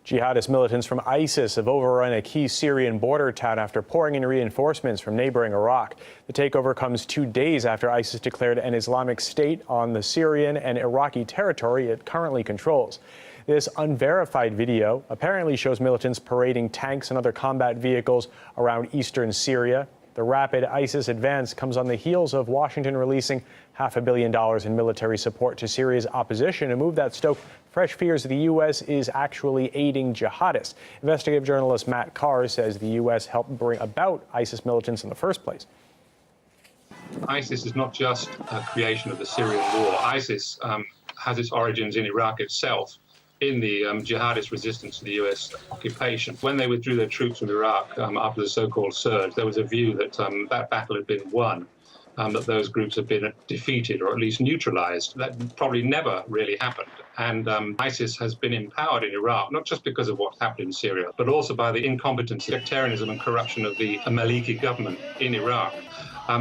Jihadist militants from ISIS have overrun a key Syrian border town after pouring in reinforcements from neighboring Iraq. The takeover comes 2 days after ISIS declared an Islamic State on the Syrian and Iraqi territory it currently controls. This unverified video apparently shows militants parading tanks and other combat vehicles around eastern Syria. The rapid ISIS advance comes on the heels of Washington releasing $500 million in military support to Syria's opposition, a move that stoked fresh fears the U.S. is actually aiding jihadists. Investigative journalist Matt Carr says the U.S. helped bring about ISIS militants in the first place. ISIS is not just a creation of the Syrian war. ISIS has its origins in Iraq itself, in the jihadist resistance to the U.S. occupation. When they withdrew their troops from Iraq after the so-called surge, there was a view that that battle had been won, that those groups had been defeated or at least neutralized. That probably never really happened. And ISIS has been empowered in Iraq, not just because of what happened in Syria, but also by the incompetence, sectarianism and corruption of the Maliki government in Iraq.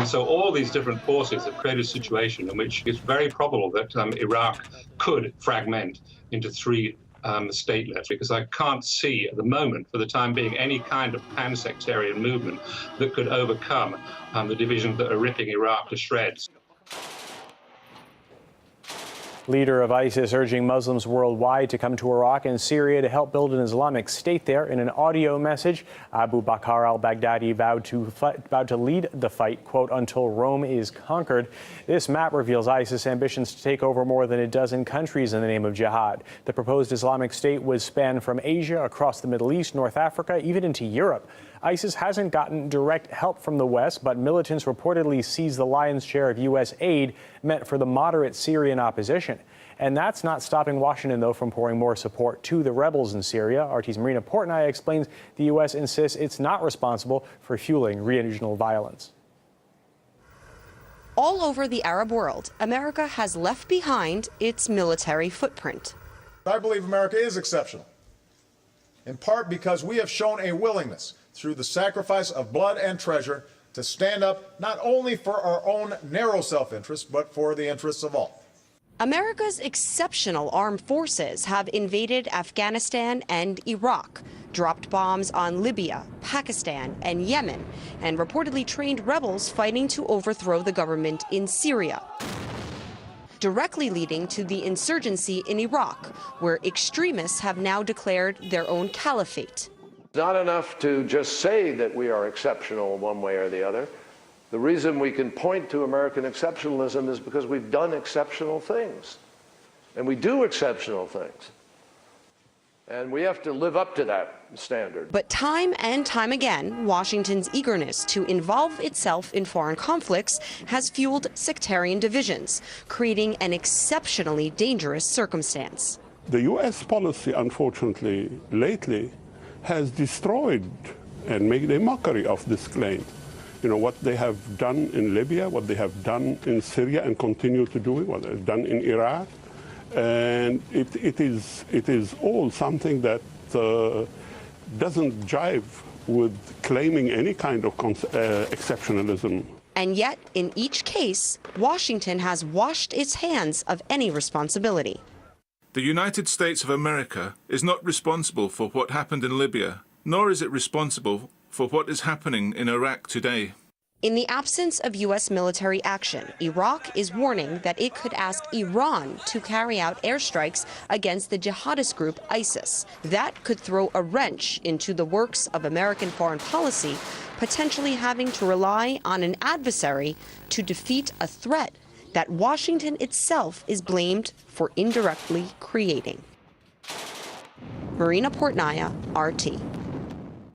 So all these different forces have created a situation in which it's very probable that Iraq could fragment into 3 statelets, because I can't see at the moment, for the time being, any kind of pan-sectarian movement that could overcome the divisions that are ripping Iraq to shreds. Leader of ISIS urging Muslims worldwide to come to Iraq and Syria to help build an Islamic State there. In an audio message, Abu Bakr al-Baghdadi vowed to lead the fight, quote, until Rome is conquered. This map reveals ISIS ambitions to take over more than a dozen countries in the name of jihad. The proposed Islamic State would span from Asia across the Middle East, North Africa, even into Europe. ISIS hasn't gotten direct help from the West, but militants reportedly seized the lion's share of U.S. aid meant for the moderate Syrian opposition. And that's not stopping Washington, though, from pouring more support to the rebels in Syria. RT's Marina Portnaya explains the U.S. insists it's not responsible for fueling regional violence. All over the Arab world, America has left behind its military footprint. I believe America is exceptional, in part because we have shown a willingness through the sacrifice of blood and treasure to stand up not only for our own narrow self-interest, but for the interests of all. America's exceptional armed forces have invaded Afghanistan and Iraq, dropped bombs on Libya, Pakistan, and Yemen, and reportedly trained rebels fighting to overthrow the government in Syria, directly leading to the insurgency in Iraq, where extremists have now declared their own caliphate. It's not enough to just say that we are exceptional one way or the other. The reason we can point to American exceptionalism is because we've done exceptional things. And we do exceptional things. And we have to live up to that standard. But time and time again, Washington's eagerness to involve itself in foreign conflicts has fueled sectarian divisions, creating an exceptionally dangerous circumstance. The U.S. policy, unfortunately, lately has destroyed and made a mockery of this claim. You know, what they have done in Libya, what they have done in Syria and continue to do, what they've done in Iraq. And it is all something that doesn't jive with claiming any kind of exceptionalism. And yet, in each case, Washington has washed its hands of any responsibility. The United States of America is not responsible for what happened in Libya, nor is it responsible for what is happening in Iraq today. In the absence of U.S. military action, Iraq is warning that it could ask Iran to carry out airstrikes against the jihadist group ISIS. That could throw a wrench into the works of American foreign policy, potentially having to rely on an adversary to defeat a threat that Washington itself is blamed for indirectly creating. Marina Portnaya, RT.